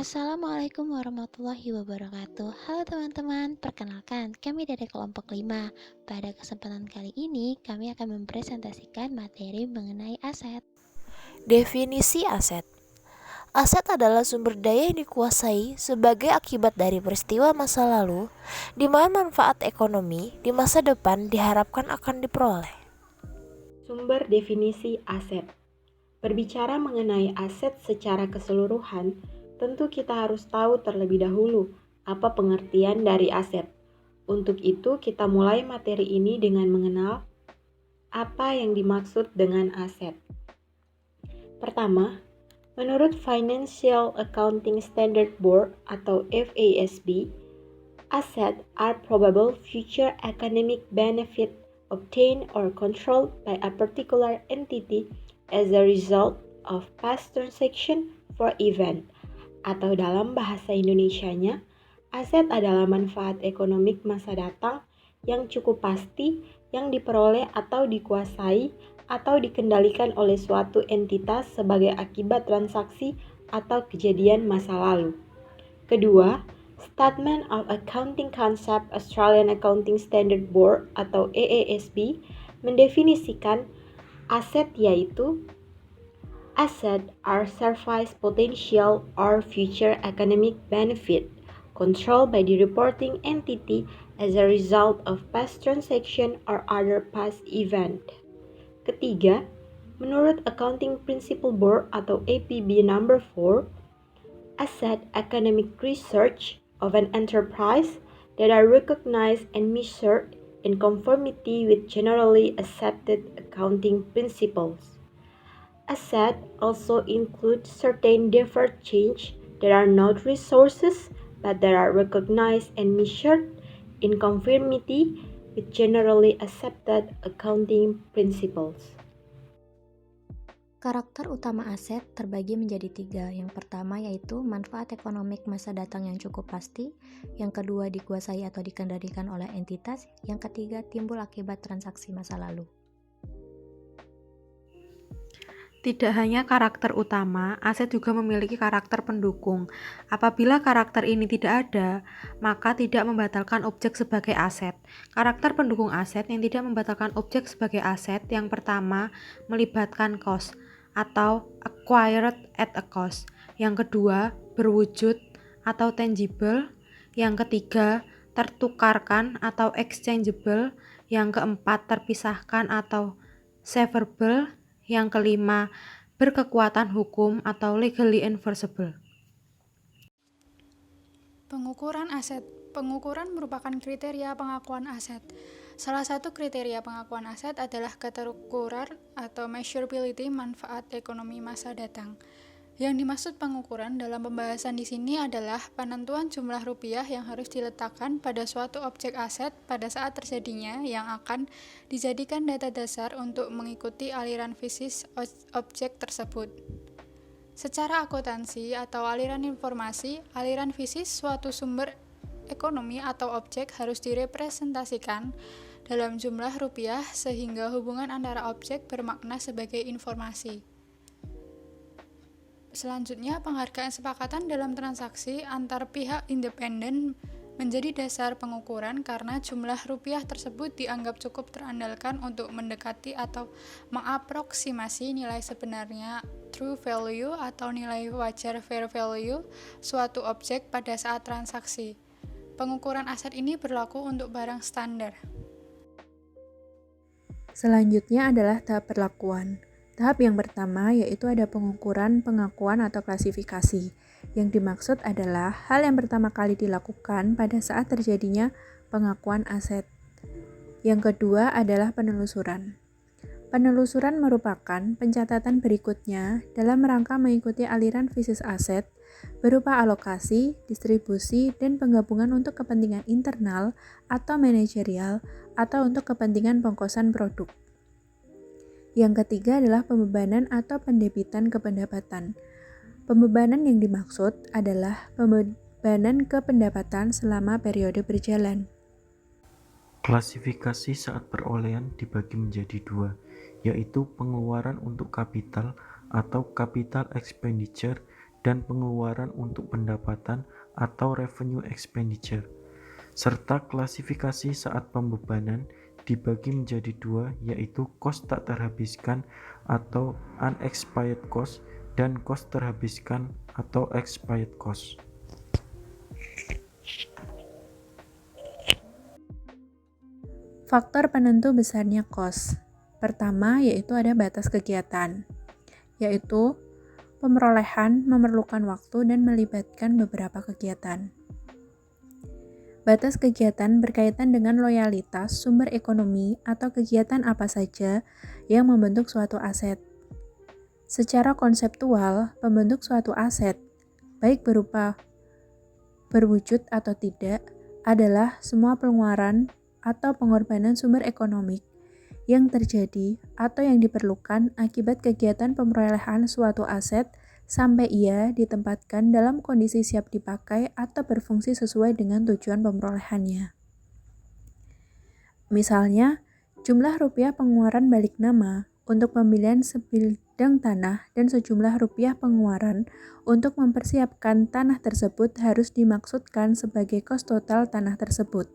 Assalamualaikum warahmatullahi wabarakatuh. Halo teman-teman, perkenalkan kami dari kelompok 5. Pada kesempatan kali ini, kami akan mempresentasikan materi mengenai aset. Definisi aset. Aset adalah sumber daya yang dikuasai sebagai akibat dari peristiwa masa lalu, di mana manfaat ekonomi di masa depan diharapkan akan diperoleh. Sumber definisi aset. Berbicara mengenai aset secara keseluruhan, tentu kita harus tahu terlebih dahulu apa pengertian dari aset. Untuk itu, kita mulai materi ini dengan mengenal apa yang dimaksud dengan aset. Pertama, menurut Financial Accounting Standard Board atau FASB, assets are probable future economic benefit obtained or controlled by a particular entity as a result of past transaction for event. Atau dalam bahasa Indonesianya, aset adalah manfaat ekonomik masa datang yang cukup pasti yang diperoleh atau dikuasai atau dikendalikan oleh suatu entitas sebagai akibat transaksi atau kejadian masa lalu. Kedua, Statement of Accounting Concept Australian Accounting Standard Board atau AASB mendefinisikan aset yaitu asset are service potential or future economic benefit controlled by the reporting entity as a result of past transaction or other past event. Ketiga, menurut Accounting Principle Board atau APB number 4, asset economic research of an enterprise that are recognized and measured in conformity with generally accepted accounting principles. Asset also include certain deferred change that are not resources but that are recognized and measured in conformity with generally accepted accounting principles. Karakter utama aset terbagi menjadi 3. Yang pertama yaitu manfaat ekonomik masa datang yang cukup pasti. Yang kedua dikuasai atau dikendalikan oleh entitas. Yang ketiga timbul akibat transaksi masa lalu. Tidak hanya karakter utama, aset juga memiliki karakter pendukung. Apabila karakter ini tidak ada, maka tidak membatalkan objek sebagai aset. Karakter pendukung aset yang tidak membatalkan objek sebagai aset yang pertama melibatkan cost atau acquired at a cost. Yang kedua berwujud atau tangible. Yang ketiga tertukarkan atau exchangeable. Yang keempat terpisahkan atau severable. Yang kelima, berkekuatan hukum atau legally enforceable. Pengukuran aset. Pengukuran merupakan kriteria pengakuan aset. Salah satu kriteria pengakuan aset adalah keterukuran atau measurability manfaat ekonomi masa datang. Yang dimaksud pengukuran dalam pembahasan di sini adalah penentuan jumlah rupiah yang harus diletakkan pada suatu objek aset pada saat terjadinya yang akan dijadikan data dasar untuk mengikuti aliran fisik objek tersebut. Secara akuntansi atau aliran informasi, aliran fisik suatu sumber ekonomi atau objek harus direpresentasikan dalam jumlah rupiah sehingga hubungan antara objek bermakna sebagai informasi. Selanjutnya, penghargaan sepakatan dalam transaksi antar pihak independen menjadi dasar pengukuran karena jumlah rupiah tersebut dianggap cukup terandalkan untuk mendekati atau mengaproksimasi nilai sebenarnya true value atau nilai wajar fair value suatu objek pada saat transaksi. Pengukuran aset ini berlaku untuk barang standar. Selanjutnya adalah tahap perlakuan. Tahap yang pertama yaitu ada pengukuran, pengakuan atau klasifikasi. Yang dimaksud adalah hal yang pertama kali dilakukan pada saat terjadinya pengakuan aset. Yang kedua adalah penelusuran. Penelusuran merupakan pencatatan berikutnya dalam rangka mengikuti aliran fisik aset berupa alokasi, distribusi, dan penggabungan untuk kepentingan internal atau manajerial atau untuk kepentingan pengkosan produk. Yang ketiga adalah pembebanan atau pendebitan kependapatan. Pembebanan yang dimaksud adalah pembebanan kependapatan selama periode berjalan. Klasifikasi saat perolehan dibagi menjadi 2, yaitu pengeluaran untuk kapital atau capital expenditure dan pengeluaran untuk pendapatan atau revenue expenditure. Serta klasifikasi saat pembebanan dibagi menjadi dua, yaitu cost tak terhabiskan atau unexpired cost dan cost terhabiskan atau expired cost. Faktor penentu besarnya cost. Pertama yaitu ada batas kegiatan, yaitu pemerolehan memerlukan waktu dan melibatkan beberapa kegiatan. Batas kegiatan berkaitan dengan loyalitas sumber ekonomi atau kegiatan apa saja yang membentuk suatu aset. Secara konseptual, pembentuk suatu aset, baik berupa berwujud atau tidak, adalah semua pengeluaran atau pengorbanan sumber ekonomi yang terjadi atau yang diperlukan akibat kegiatan pemerolehan suatu aset sampai ia ditempatkan dalam kondisi siap dipakai atau berfungsi sesuai dengan tujuan pemerolehannya. Misalnya, jumlah rupiah pengeluaran balik nama untuk pembelian sebidang tanah dan sejumlah rupiah pengeluaran untuk mempersiapkan tanah tersebut harus dimaksudkan sebagai kos total tanah tersebut.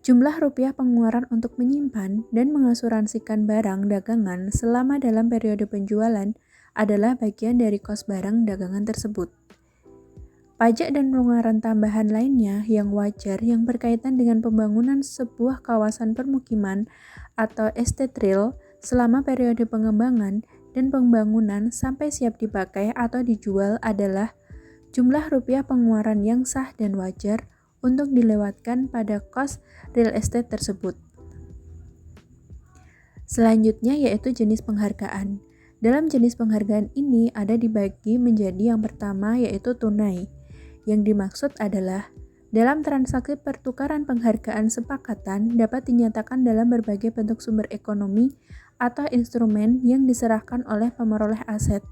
Jumlah rupiah pengeluaran untuk menyimpan dan mengasuransikan barang dagangan selama dalam periode penjualan adalah bagian dari kos barang dagangan tersebut. Pajak dan pengeluaran tambahan lainnya yang wajar yang berkaitan dengan pembangunan sebuah kawasan permukiman atau estate real selama periode pengembangan dan pembangunan sampai siap dipakai atau dijual adalah jumlah rupiah pengeluaran yang sah dan wajar untuk dilewatkan pada kos real estate tersebut. Selanjutnya yaitu jenis penghargaan. Dalam jenis penghargaan ini ada dibagi menjadi yang pertama yaitu tunai. Yang dimaksud adalah dalam transaksi pertukaran penghargaan sepakatan dapat dinyatakan dalam berbagai bentuk sumber ekonomi atau instrumen yang diserahkan oleh pemeroleh aset.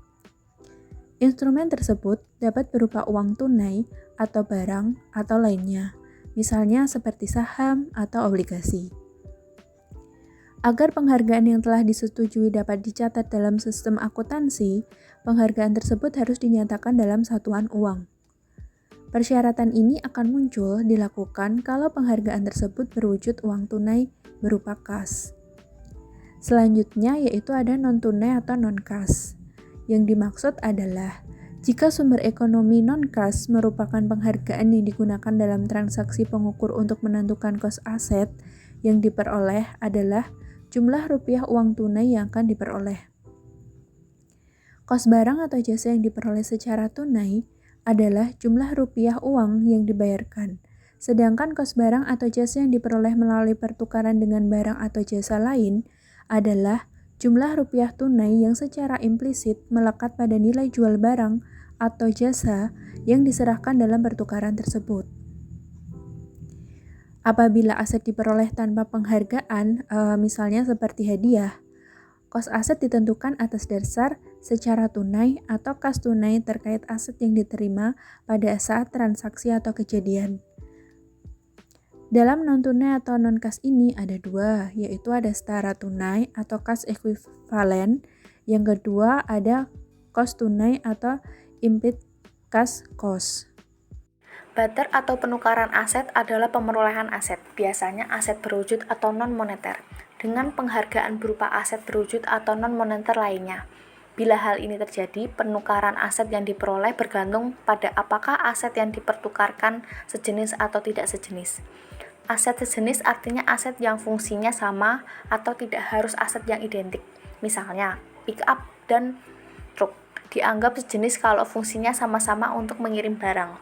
Instrumen tersebut dapat berupa uang tunai atau barang atau lainnya, misalnya seperti saham atau obligasi. Agar penghargaan yang telah disetujui dapat dicatat dalam sistem akuntansi, penghargaan tersebut harus dinyatakan dalam satuan uang. Persyaratan ini akan muncul dilakukan kalau penghargaan tersebut berwujud uang tunai berupa kas. Selanjutnya yaitu ada non-tunai atau non-kas. Yang dimaksud adalah jika sumber ekonomi non-kas merupakan penghargaan yang digunakan dalam transaksi pengukur untuk menentukan kos aset, yang diperoleh adalah jumlah rupiah uang tunai yang akan diperoleh. Kos barang atau jasa yang diperoleh secara tunai adalah jumlah rupiah uang yang dibayarkan, sedangkan kos barang atau jasa yang diperoleh melalui pertukaran dengan barang atau jasa lain adalah jumlah rupiah tunai yang secara implisit melekat pada nilai jual barang atau jasa yang diserahkan dalam pertukaran tersebut. Apabila aset diperoleh tanpa penghargaan, misalnya seperti hadiah, kos aset ditentukan atas dasar secara tunai atau kas tunai terkait aset yang diterima pada saat transaksi atau kejadian. Dalam non-tunai atau non-kas ini ada dua, yaitu ada setara tunai atau kas ekuivalen. Yang kedua ada kos tunai atau implied kas cost. Barter atau penukaran aset adalah pemerolehan aset, biasanya aset berwujud atau non-moneter, dengan penghargaan berupa aset berwujud atau non-moneter lainnya. Bila hal ini terjadi, penukaran aset yang diperoleh bergantung pada apakah aset yang dipertukarkan sejenis atau tidak sejenis. Aset sejenis artinya aset yang fungsinya sama atau tidak harus aset yang identik. Misalnya, pick up dan truk dianggap sejenis kalau fungsinya sama-sama untuk mengirim barang.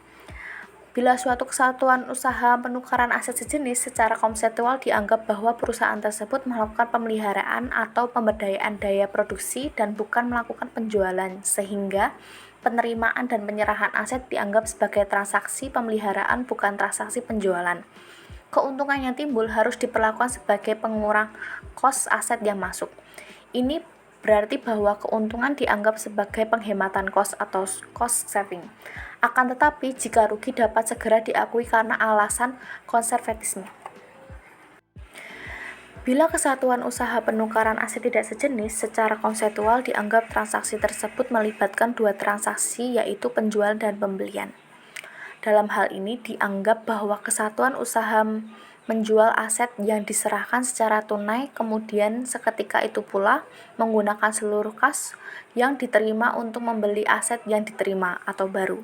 Bila suatu kesatuan usaha penukaran aset sejenis, secara konseptual dianggap bahwa perusahaan tersebut melakukan pemeliharaan atau pemberdayaan daya produksi dan bukan melakukan penjualan, sehingga penerimaan dan penyerahan aset dianggap sebagai transaksi pemeliharaan bukan transaksi penjualan. Keuntungan yang timbul harus diperlakukan sebagai pengurang kos aset yang masuk. Ini berarti bahwa keuntungan dianggap sebagai penghematan kos atau cost saving. Akan tetapi, jika rugi dapat segera diakui karena alasan konservatisme. Bila kesatuan usaha penukaran aset tidak sejenis, secara konseptual dianggap transaksi tersebut melibatkan dua transaksi, yaitu penjualan dan pembelian. Dalam hal ini dianggap bahwa kesatuan usaha menjual aset yang diserahkan secara tunai, kemudian seketika itu pula menggunakan seluruh kas yang diterima untuk membeli aset yang diterima atau baru.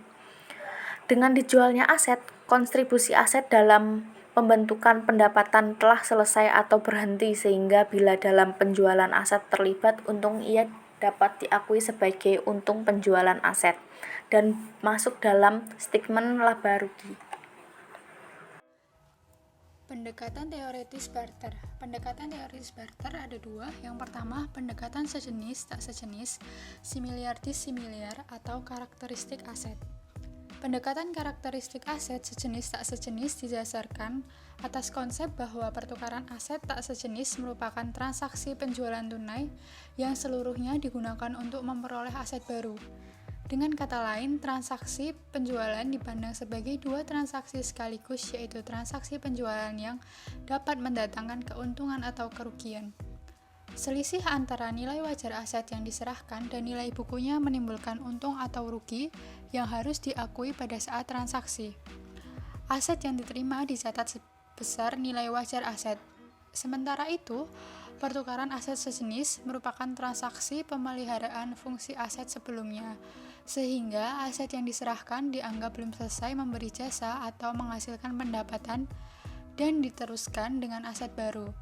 Dengan dijualnya aset, kontribusi aset dalam pembentukan pendapatan telah selesai atau berhenti, sehingga bila dalam penjualan aset terlibat untung, ia dapat diakui sebagai untung penjualan aset dan masuk dalam statement laba rugi. Pendekatan teoritis barter. Pendekatan teoritis barter ada dua. Yang pertama, pendekatan sejenis tak sejenis, similiardis similiar atau karakteristik aset. Pendekatan karakteristik aset sejenis tak sejenis didasarkan atas konsep bahwa pertukaran aset tak sejenis merupakan transaksi penjualan tunai yang seluruhnya digunakan untuk memperoleh aset baru. Dengan kata lain, transaksi penjualan dipandang sebagai dua transaksi sekaligus, yaitu transaksi penjualan yang dapat mendatangkan keuntungan atau kerugian. Selisih antara nilai wajar aset yang diserahkan dan nilai bukunya menimbulkan untung atau rugi yang harus diakui pada saat transaksi. Aset yang diterima dicatat sebesar nilai wajar aset. Sementara itu, pertukaran aset sejenis merupakan transaksi pemeliharaan fungsi aset sebelumnya, sehingga aset yang diserahkan dianggap belum selesai memberi jasa atau menghasilkan pendapatan dan diteruskan dengan aset baru.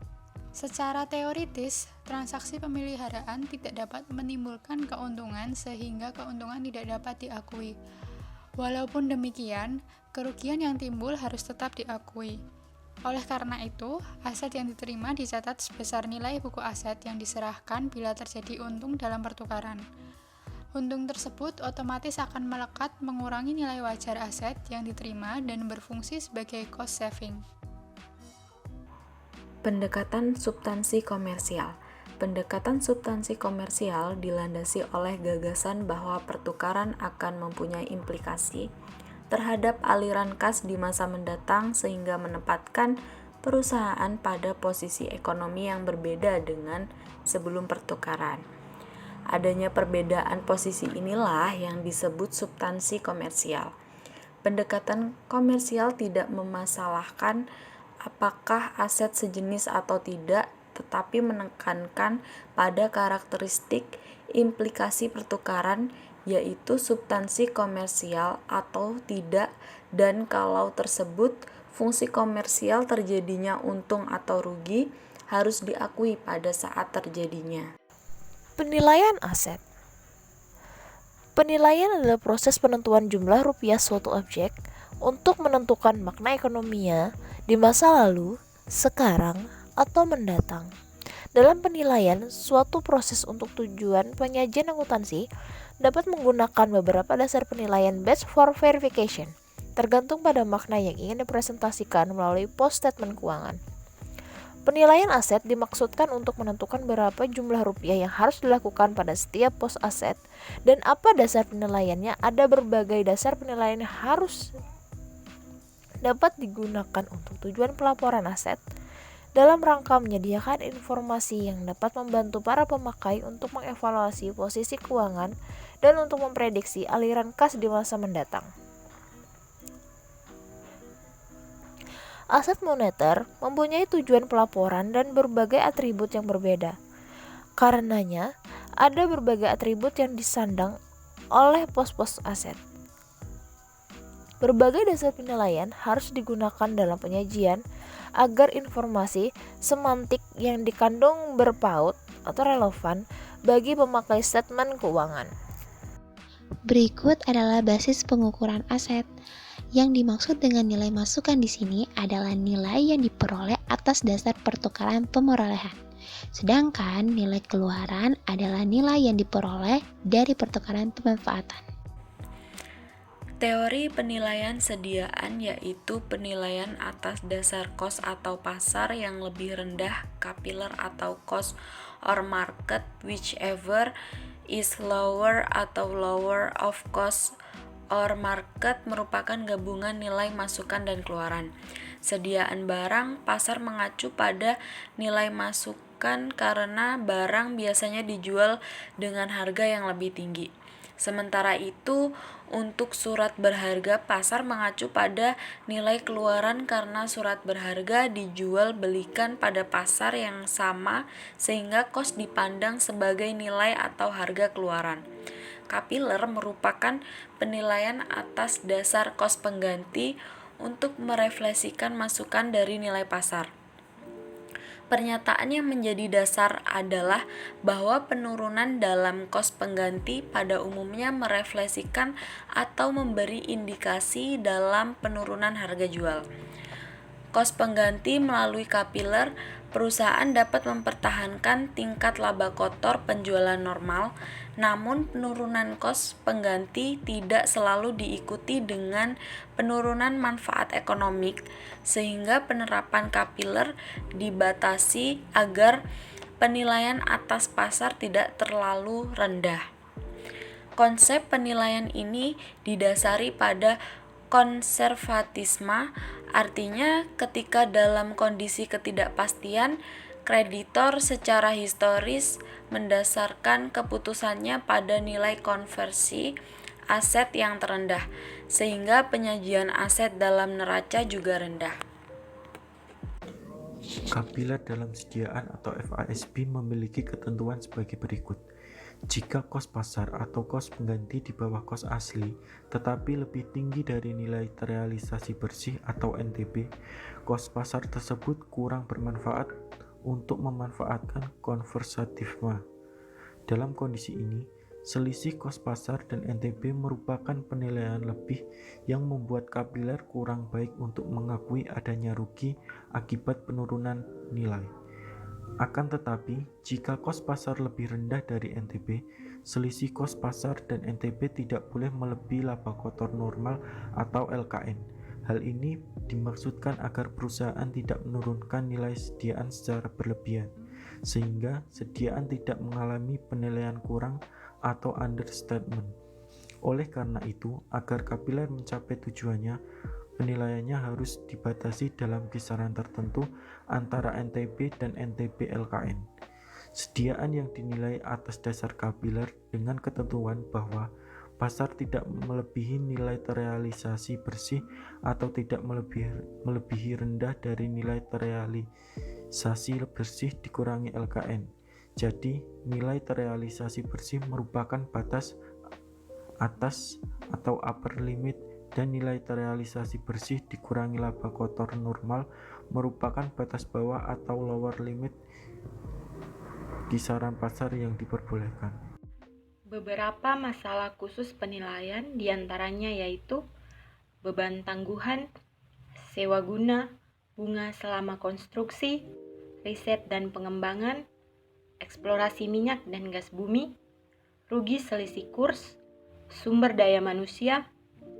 Secara teoritis, transaksi pemeliharaan tidak dapat menimbulkan keuntungan sehingga keuntungan tidak dapat diakui. Walaupun demikian, kerugian yang timbul harus tetap diakui. Oleh karena itu, aset yang diterima dicatat sebesar nilai buku aset yang diserahkan bila terjadi untung dalam pertukaran. Untung tersebut otomatis akan melekat mengurangi nilai wajar aset yang diterima dan berfungsi sebagai cost saving. Pendekatan substansi komersial. Pendekatan substansi komersial dilandasi oleh gagasan bahwa pertukaran akan mempunyai implikasi terhadap aliran kas di masa mendatang, sehingga menempatkan perusahaan pada posisi ekonomi yang berbeda dengan sebelum pertukaran. Adanya perbedaan posisi inilah yang disebut substansi komersial. Pendekatan komersial tidak memasalahkan apakah aset sejenis atau tidak, tetapi menekankan pada karakteristik implikasi pertukaran, yaitu substansi komersial atau tidak, dan kalau tersebut fungsi komersial terjadinya untung atau rugi harus diakui pada saat terjadinya. Penilaian aset. Penilaian adalah proses penentuan jumlah rupiah suatu objek untuk menentukan makna ekonominya di masa lalu, sekarang, atau mendatang. Dalam penilaian, suatu proses untuk tujuan penyajian akuntansi dapat menggunakan beberapa dasar penilaian based for verification, tergantung pada makna yang ingin dipresentasikan melalui post statement keuangan. Penilaian aset dimaksudkan untuk menentukan berapa jumlah rupiah yang harus dilakukan pada setiap pos aset dan apa dasar penilaiannya. Ada berbagai dasar penilaian yang harus dapat digunakan untuk tujuan pelaporan aset dalam rangka menyediakan informasi yang dapat membantu para pemakai untuk mengevaluasi posisi keuangan dan untuk memprediksi aliran kas di masa mendatang. Aset moneter mempunyai tujuan pelaporan dan berbagai atribut yang berbeda. Karenanya, ada berbagai atribut yang disandang oleh pos-pos aset. Berbagai dasar penilaian harus digunakan dalam penyajian agar informasi semantik yang dikandung berpaut atau relevan bagi pemakai statement keuangan. Berikut adalah basis pengukuran aset. Yang dimaksud dengan nilai masukan di sini adalah nilai yang diperoleh atas dasar pertukaran pemerolehan. Sedangkan nilai keluaran adalah nilai yang diperoleh dari pertukaran pemanfaatan. Teori penilaian sediaan yaitu penilaian atas dasar cost atau pasar yang lebih rendah, capillary atau cost or market, whichever is lower atau lower of cost or market merupakan gabungan nilai masukan dan keluaran. Sediaan barang, pasar mengacu pada nilai masukan karena barang biasanya dijual dengan harga yang lebih tinggi. Sementara itu, untuk surat berharga, pasar mengacu pada nilai keluaran karena surat berharga dijual belikan pada pasar yang sama sehingga kos dipandang sebagai nilai atau harga keluaran. Kapiler merupakan penilaian atas dasar kos pengganti untuk merefleksikan masukan dari nilai pasar. Pernyataan yang menjadi dasar adalah bahwa penurunan dalam kos pengganti pada umumnya merefleksikan atau memberi indikasi dalam penurunan harga jual. Kos pengganti melalui kapiler, perusahaan dapat mempertahankan tingkat laba kotor penjualan normal, namun penurunan kos pengganti tidak selalu diikuti dengan penurunan manfaat ekonomik, sehingga penerapan kapiler dibatasi agar penilaian atas pasar tidak terlalu rendah. Konsep penilaian ini didasari pada konservatisme, artinya ketika dalam kondisi ketidakpastian, kreditor secara historis mendasarkan keputusannya pada nilai konversi aset yang terendah, sehingga penyajian aset dalam neraca juga rendah. Kapiler dalam sediaan atau FASB memiliki ketentuan sebagai berikut. Jika kos pasar atau kos pengganti di bawah kos asli tetapi lebih tinggi dari nilai terrealisasi bersih atau NTB, kos pasar tersebut kurang bermanfaat untuk memanfaatkan konversatifme. Dalam kondisi ini, selisih kos pasar dan NTB merupakan penilaian lebih yang membuat kapiler kurang baik untuk mengakui adanya rugi akibat penurunan nilai. Akan tetapi, jika kos pasar lebih rendah dari NTB, selisih kos pasar dan NTB tidak boleh melebihi laba kotor normal atau LKN. Hal ini dimaksudkan agar perusahaan tidak menurunkan nilai sediaan secara berlebihan, sehingga sediaan tidak mengalami penilaian kurang atau understatement. Oleh karena itu, agar kapiler mencapai tujuannya, penilaiannya harus dibatasi dalam kisaran tertentu antara NTB dan NTB LKN. Sediaan yang dinilai atas dasar kapiler dengan ketentuan bahwa pasar tidak melebihi nilai terrealisasi bersih atau tidak melebihi rendah dari nilai terrealisasi bersih dikurangi LKN. Jadi, nilai terrealisasi bersih merupakan batas atas atau upper limit dan nilai terrealisasi bersih dikurangi laba kotor normal merupakan batas bawah atau lower limit kisaran pasar yang diperbolehkan. Beberapa masalah khusus penilaian diantaranya yaitu beban tangguhan, sewa guna, bunga selama konstruksi, riset dan pengembangan, eksplorasi minyak dan gas bumi, rugi selisih kurs, sumber daya manusia,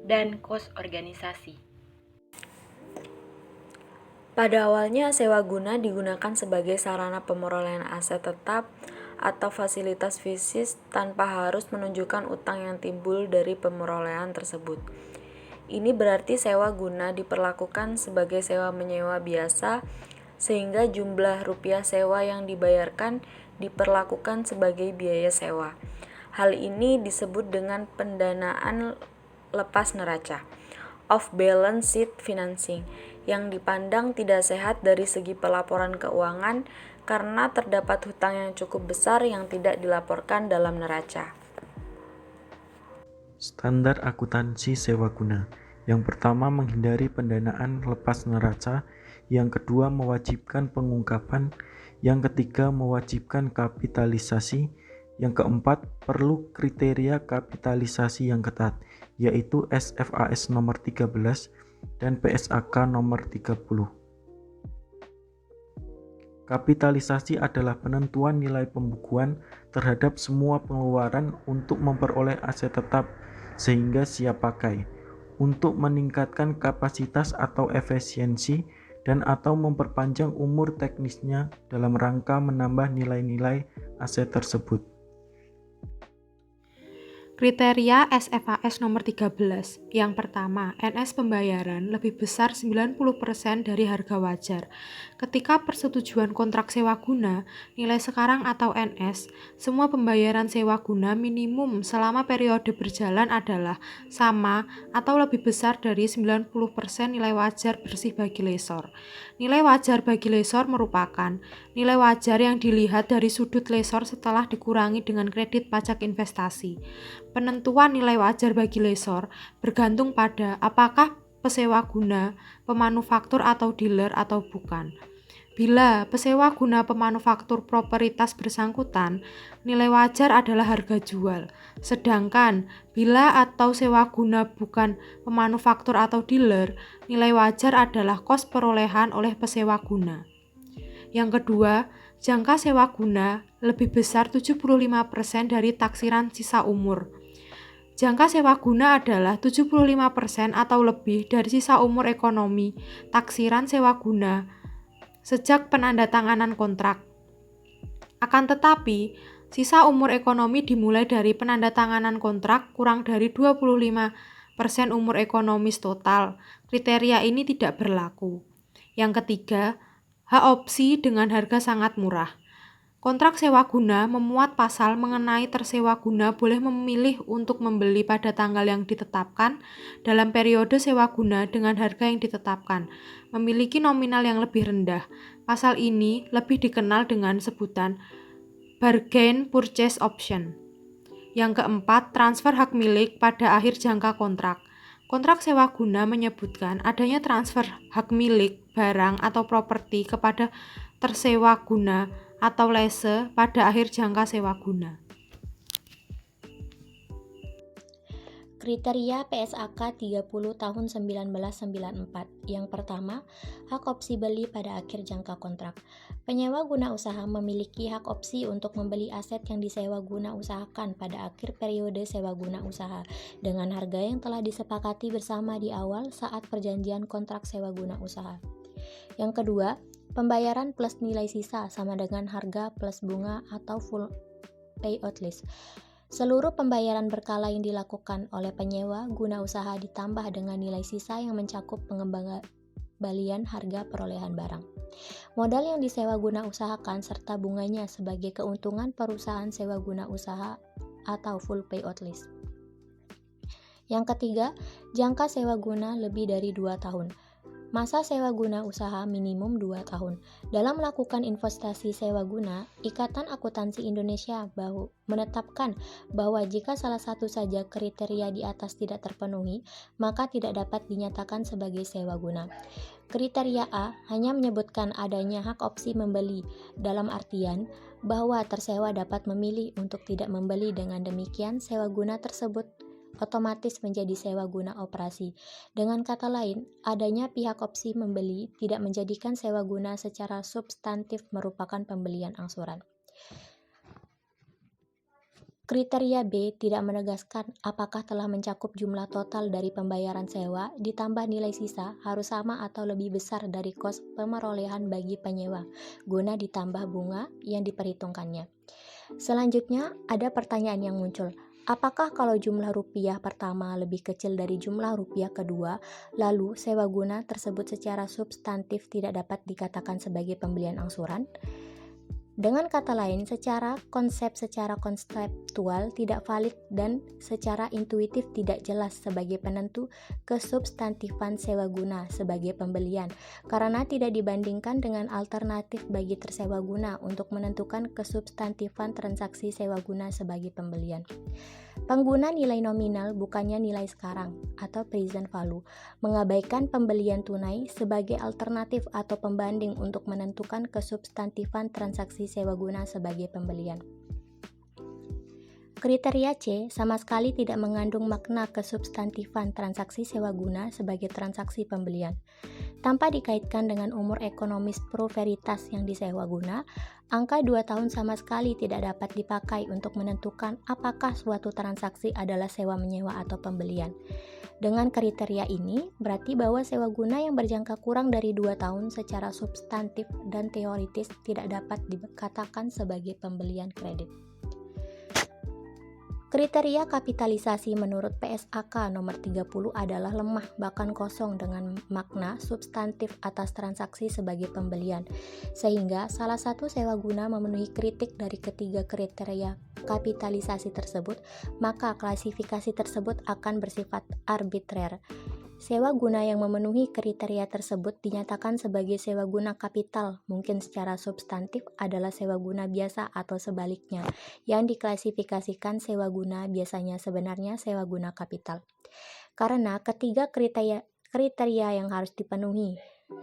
dan kos organisasi. Pada awalnya, sewa guna digunakan sebagai sarana pemerolehan aset tetap atau fasilitas fisik tanpa harus menunjukkan utang yang timbul dari pemerolehan tersebut. Ini berarti sewa guna diperlakukan sebagai sewa menyewa biasa, sehingga jumlah rupiah sewa yang dibayarkan diperlakukan sebagai biaya sewa. Hal ini disebut dengan pendanaan lepas neraca, off balance sheet financing, yang dipandang tidak sehat dari segi pelaporan keuangan karena terdapat hutang yang cukup besar yang tidak dilaporkan dalam neraca. Standar akuntansi sewa guna. Yang pertama, menghindari pendanaan lepas neraca. Yang kedua, mewajibkan pengungkapan. Yang ketiga, mewajibkan kapitalisasi. Yang keempat, perlu kriteria kapitalisasi yang ketat, yaitu SFAS nomor 13 dan PSAK nomor 30. Kapitalisasi adalah penentuan nilai pembukuan terhadap semua pengeluaran untuk memperoleh aset tetap sehingga siap pakai, untuk meningkatkan kapasitas atau efisiensi dan atau memperpanjang umur teknisnya dalam rangka menambah nilai-nilai aset tersebut. Kriteria SFAS nomor 13. Yang pertama, NS pembayaran lebih besar 90% dari harga wajar. Ketika persetujuan kontrak sewa guna, nilai sekarang atau NS, semua pembayaran sewa guna minimum selama periode berjalan adalah sama atau lebih besar dari 90% nilai wajar bersih bagi lesor. Nilai wajar bagi lesor merupakan nilai wajar yang dilihat dari sudut lesor setelah dikurangi dengan kredit pajak investasi. Penentuan nilai wajar bagi lesor bergantung pada apakah pesewa guna, pemanufaktur atau dealer atau bukan. Bila pesewa guna pemanufaktur proprietas bersangkutan, nilai wajar adalah harga jual. Sedangkan bila atau sewa guna bukan pemanufaktur atau dealer, nilai wajar adalah kos perolehan oleh pesewa guna. Yang kedua, jangka sewa guna lebih besar 75% dari taksiran sisa umur. Jangka sewa guna adalah 75% atau lebih dari sisa umur ekonomi taksiran sewa guna sejak penandatanganan kontrak. Akan tetapi, sisa umur ekonomi dimulai dari penandatanganan kontrak kurang dari 25% umur ekonomis total. Kriteria ini tidak berlaku. Yang ketiga, hak opsi dengan harga sangat murah. Kontrak sewa guna memuat pasal mengenai tersewa guna boleh memilih untuk membeli pada tanggal yang ditetapkan dalam periode sewa guna dengan harga yang ditetapkan, memiliki nominal yang lebih rendah. Pasal ini lebih dikenal dengan sebutan bargain purchase option. Yang keempat, transfer hak milik pada akhir jangka kontrak. Kontrak sewa guna menyebutkan adanya transfer hak milik barang atau properti kepada tersewa guna atau lese pada akhir jangka sewa guna. Kriteria PSAK 30 tahun 1994. Yang pertama, hak opsi beli pada akhir jangka kontrak. Penyewa guna usaha memiliki hak opsi untuk membeli aset yang disewa guna usahakan pada akhir periode sewa guna usaha dengan harga yang telah disepakati bersama di awal saat perjanjian kontrak sewa guna usaha. Yang kedua, pembayaran plus nilai sisa sama dengan harga plus bunga atau full payout list. Seluruh pembayaran berkala yang dilakukan oleh penyewa guna usaha ditambah dengan nilai sisa yang mencakup pengembalian harga perolehan barang. Modal yang disewa guna usahakan serta bunganya sebagai keuntungan perusahaan sewa guna usaha atau full payout list. Yang ketiga, jangka sewa guna lebih dari 2 tahun. Masa sewa guna usaha minimum 2 tahun. Dalam melakukan investasi sewa guna, Ikatan Akuntansi Indonesia menetapkan bahwa jika salah satu saja kriteria di atas tidak terpenuhi, maka tidak dapat dinyatakan sebagai sewa guna. Kriteria A hanya menyebutkan adanya hak opsi membeli, dalam artian bahwa tersewa dapat memilih untuk tidak membeli. Dengan demikian, sewa guna tersebut otomatis menjadi sewa guna operasi. Dengan kata lain, adanya pihak opsi membeli tidak menjadikan sewa guna secara substantif merupakan pembelian angsuran. Kriteria B tidak menegaskan apakah telah mencakup jumlah total dari pembayaran sewa ditambah nilai sisa harus sama atau lebih besar dari kos pemerolehan bagi penyewa guna ditambah bunga yang diperhitungkannya. Selanjutnya, ada pertanyaan yang muncul. Apakah kalau jumlah rupiah pertama lebih kecil dari jumlah rupiah kedua, lalu sewa guna tersebut secara substantif tidak dapat dikatakan sebagai pembelian angsuran? Dengan kata lain, secara konseptual tidak valid dan secara intuitif tidak jelas sebagai penentu kesubstantifan sewa guna sebagai pembelian, karena tidak dibandingkan dengan alternatif bagi tersewa guna untuk menentukan kesubstantifan transaksi sewa guna sebagai pembelian. Pengguna nilai nominal bukannya nilai sekarang atau present value, mengabaikan pembelian tunai sebagai alternatif atau pembanding untuk menentukan kesubstantifan transaksi sewa guna sebagai pembelian. Kriteria C sama sekali tidak mengandung makna kesubstantifan transaksi sewa guna sebagai transaksi pembelian. Tanpa dikaitkan dengan umur ekonomis pro veritas yang disewa guna, angka 2 tahun sama sekali tidak dapat dipakai untuk menentukan apakah suatu transaksi adalah sewa menyewa atau pembelian. Dengan kriteria ini, berarti bahwa sewa guna yang berjangka kurang dari 2 tahun secara substantif dan teoritis tidak dapat dikatakan sebagai pembelian kredit. Kriteria kapitalisasi menurut PSAK nomor 30 adalah lemah bahkan kosong dengan makna substantif atas transaksi sebagai pembelian, sehingga salah satu sewa guna memenuhi kritik dari ketiga kriteria kapitalisasi tersebut, maka klasifikasi tersebut akan bersifat arbitrer. Sewa guna yang memenuhi kriteria tersebut dinyatakan sebagai sewa guna kapital, mungkin secara substantif adalah sewa guna biasa atau sebaliknya, yang diklasifikasikan sewa guna biasanya sebenarnya sewa guna kapital. Karena ketiga kriteria yang harus dipenuhi,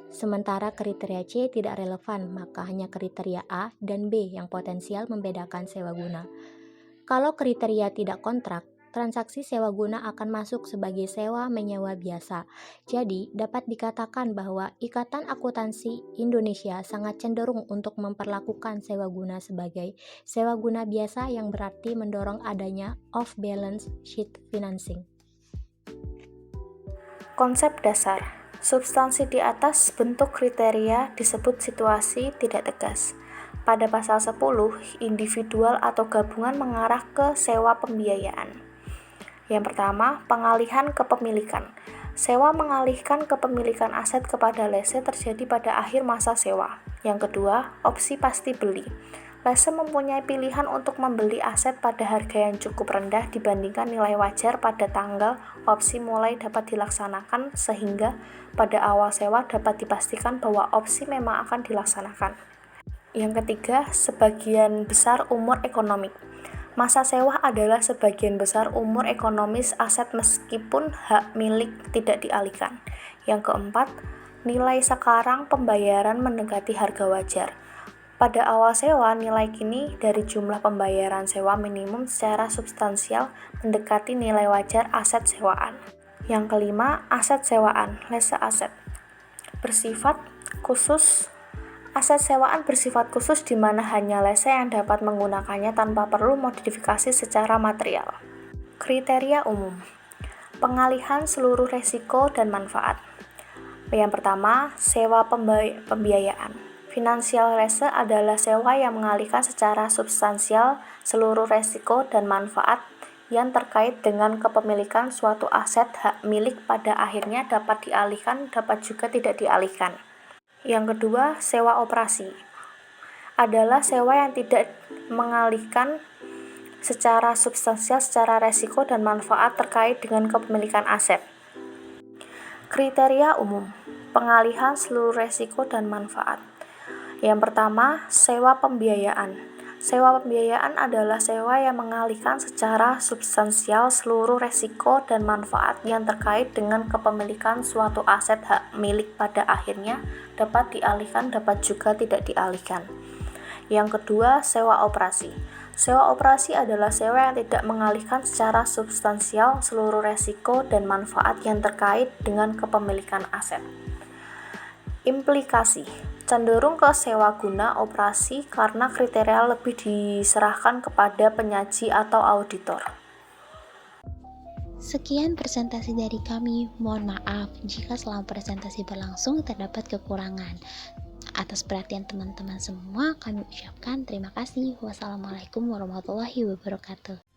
sementara kriteria C tidak relevan, maka hanya kriteria A dan B yang potensial membedakan sewa guna. Kalau kriteria tidak kontrak, transaksi sewa guna akan masuk sebagai sewa menyewa biasa. Jadi, dapat dikatakan bahwa Ikatan Akuntansi Indonesia sangat cenderung untuk memperlakukan sewa guna sebagai sewa guna biasa yang berarti mendorong adanya off-balance sheet financing. Konsep dasar. Substansi di atas bentuk kriteria disebut situasi tidak tegas. Pada pasal 10, individual atau gabungan mengarah ke sewa pembiayaan. Yang pertama, pengalihan kepemilikan. Sewa mengalihkan kepemilikan aset kepada lese terjadi pada akhir masa sewa. Yang kedua, opsi pasti beli. Lese mempunyai pilihan untuk membeli aset pada harga yang cukup rendah dibandingkan nilai wajar pada tanggal opsi mulai dapat dilaksanakan, sehingga pada awal sewa dapat dipastikan bahwa opsi memang akan dilaksanakan. Yang ketiga, sebagian besar umur ekonomik. Masa sewa adalah sebagian besar umur ekonomis aset meskipun hak milik tidak dialihkan. Yang keempat, nilai sekarang pembayaran mendekati harga wajar. Pada awal sewa, nilai kini dari jumlah pembayaran sewa minimum secara substansial mendekati nilai wajar aset sewaan. Yang kelima, aset sewaan, lese aset. Bersifat khusus. Aset sewaan bersifat khusus di mana hanya lese yang dapat menggunakannya tanpa perlu modifikasi secara material. Kriteria umum. Pengalihan seluruh resiko dan manfaat. Yang pertama, sewa pembiayaan. Finansial lese adalah sewa yang mengalihkan secara substansial seluruh resiko dan manfaat yang terkait dengan kepemilikan suatu aset hak milik pada akhirnya dapat dialihkan, dapat juga tidak dialihkan. Yang kedua, sewa operasi adalah sewa yang tidak mengalihkan secara substansial secara resiko dan manfaat terkait dengan kepemilikan aset. Kriteria umum, pengalihan seluruh resiko dan manfaat. Yang pertama, sewa pembiayaan. Sewa pembiayaan adalah sewa yang mengalihkan secara substansial seluruh resiko dan manfaat yang terkait dengan kepemilikan suatu aset hak milik pada akhirnya dapat dialihkan, dapat juga tidak dialihkan. Yang kedua, sewa operasi. Sewa operasi adalah sewa yang tidak mengalihkan secara substansial seluruh resiko dan manfaat yang terkait dengan kepemilikan aset. Implikasi cenderung ke sewa guna operasi karena kriteria lebih diserahkan kepada penyaji atau auditor. Sekian presentasi dari kami. Mohon maaf jika selama presentasi berlangsung terdapat kekurangan. Atas perhatian teman-teman semua, kami ucapkan terima kasih. Wassalamualaikum warahmatullahi wabarakatuh.